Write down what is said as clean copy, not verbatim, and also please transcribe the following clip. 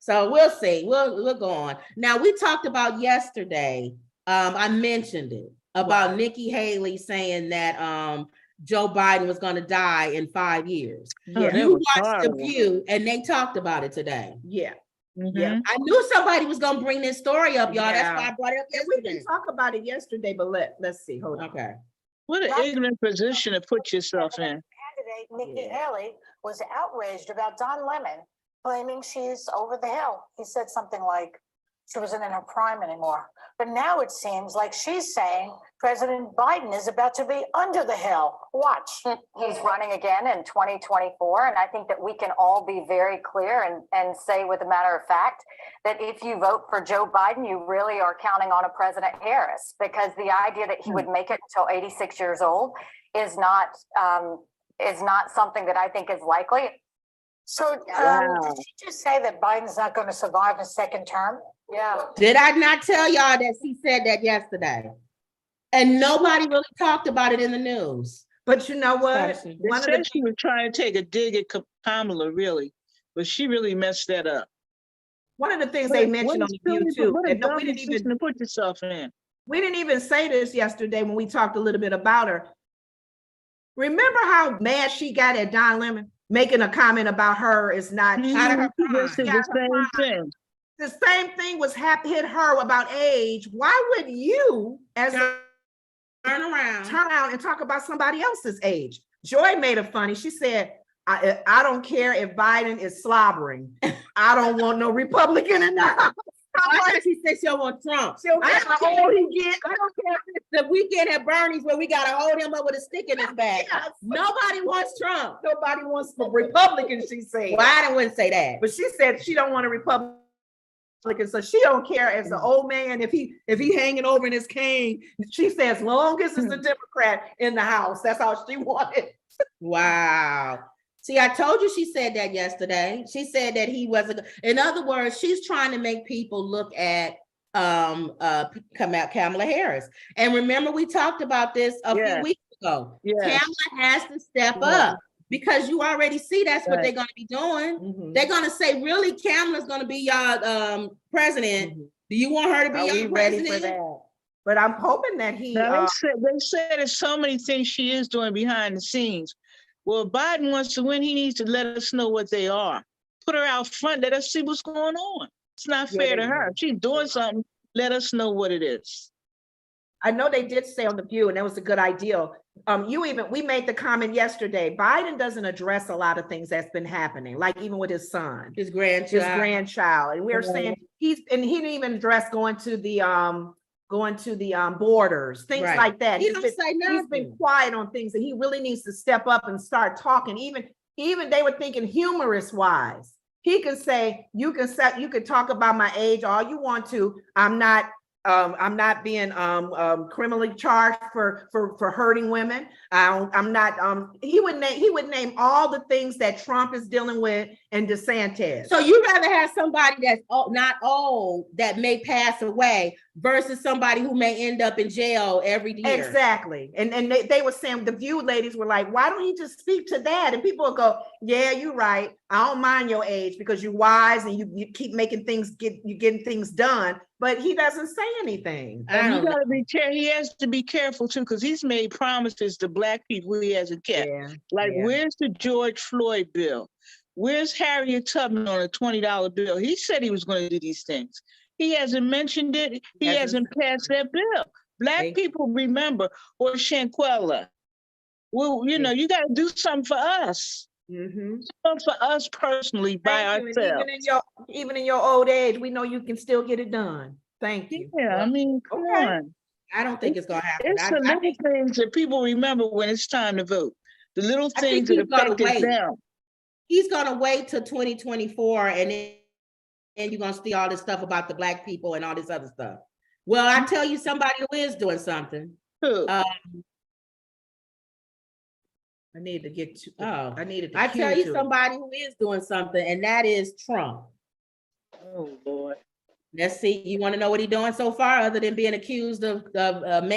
So we'll see. We'll go on. Now we talked about yesterday. I mentioned it about Nikki Haley saying that Joe Biden was going to die in 5 years. Yeah, you watched The View, and they talked about it today. Yeah. Yeah, I knew somebody was going to bring this story up, y'all. That's why I brought it up yesterday. We didn't talk about it yesterday, but let's see. Hold on. Okay. What an ignorant position to put yourself in. Candidate Nikki Halley was outraged about Don Lemon claiming she's over the hill. He said something like she wasn't in her prime anymore. But now it seems like she's saying President Biden is about to be under the hill. Watch. He's running again in 2024. And I think that we can all be very clear and say with a matter of fact that if you vote for Joe Biden, you really are counting on a President Harris, because the idea that he would make it until 86 years old is not something that I think is likely. So did she just say that Biden's not going to survive a second term? Yeah. Did I not tell y'all that she said that yesterday? And nobody really talked about it in the news. But you know what? They said she was trying to take a dig at Kamala, really, but she really messed that up. One of the things they mentioned on The View too, we didn't even put yourself in. We didn't even say this yesterday when we talked a little bit about her. Remember how mad she got at Don Lemon making a comment about her is not out of her prime. The same thing was hit her about age. Why would you, as a turn around and talk about somebody else's age? Joy made it funny. She said, I don't care if Biden is slobbering. I don't want no Republican in the house. She said she don't want Trump. I don't care the weekend at Bernie's where we got to hold him up with a stick in his back. Yes. Nobody wants Trump. Nobody wants the Republican, she said. Well, I wouldn't say that. But she said she don't want a Republican. So she don't care as an old man if he hanging over in his cane. She says, as long as it's a Democrat in the house, that's all she wanted. Wow. See, I told you she said that yesterday. She said that he wasn't. In other words, she's trying to make people look at Kamala Harris. And remember, we talked about this a few weeks ago. Kamala has to step up. Because you already see that's what they're going to be doing. They're going to say, really, Kamala's going to be your president. Do you want her to be your president? Ready for that? But I'm hoping that he... they said there's so many things she is doing behind the scenes. Well, if Biden wants to win, he needs to let us know what they are. Put her out front. Let us see what's going on. It's not fair to her. If she's doing something, let us know what it is. I know they did say on The View, and that was a good idea. We made the comment yesterday, Biden doesn't address a lot of things that's been happening, like even with his son, his grandchild. And we're saying he didn't even address going to the borders, things like that. He's been quiet on things, and he really needs to step up and start talking. Even they were thinking humorous wise. He could say, you could talk about my age all you want to. I'm not being criminally charged for hurting women. I'm not. He would name all the things that Trump is dealing with and DeSantis. So you'd rather have somebody that's not old that may pass away versus somebody who may end up in jail every year. Exactly. And they were saying, the View ladies were like, why don't he just speak to that? And people would go, yeah, you're right. I don't mind your age because you're wise and you keep making things you're getting things done. But he doesn't say anything. And you gotta be careful. He has to be careful too, because he's made promises to Black people he hasn't kept. Where's the George Floyd bill? Where's Harriet Tubman on a $20 bill? He said he was going to do these things. He hasn't mentioned it. He hasn't passed that bill. Black people remember, or Shanquella. Well, you got to do something for us. Something for us personally by ourselves. Even in your old age, we know you can still get it done. Thank you. Yeah, I mean, come on. I don't think it's going to happen. It's the little things that people remember when it's time to vote. The little things that affect them. He's going to wait till 2024 and then you're going to see all this stuff about the Black people and all this other stuff. Well, I tell you somebody who is doing something. Who? I tell you somebody who is doing something, and that is Trump. Oh, Lord. Let's see. You want to know what he's doing so far other than being accused of man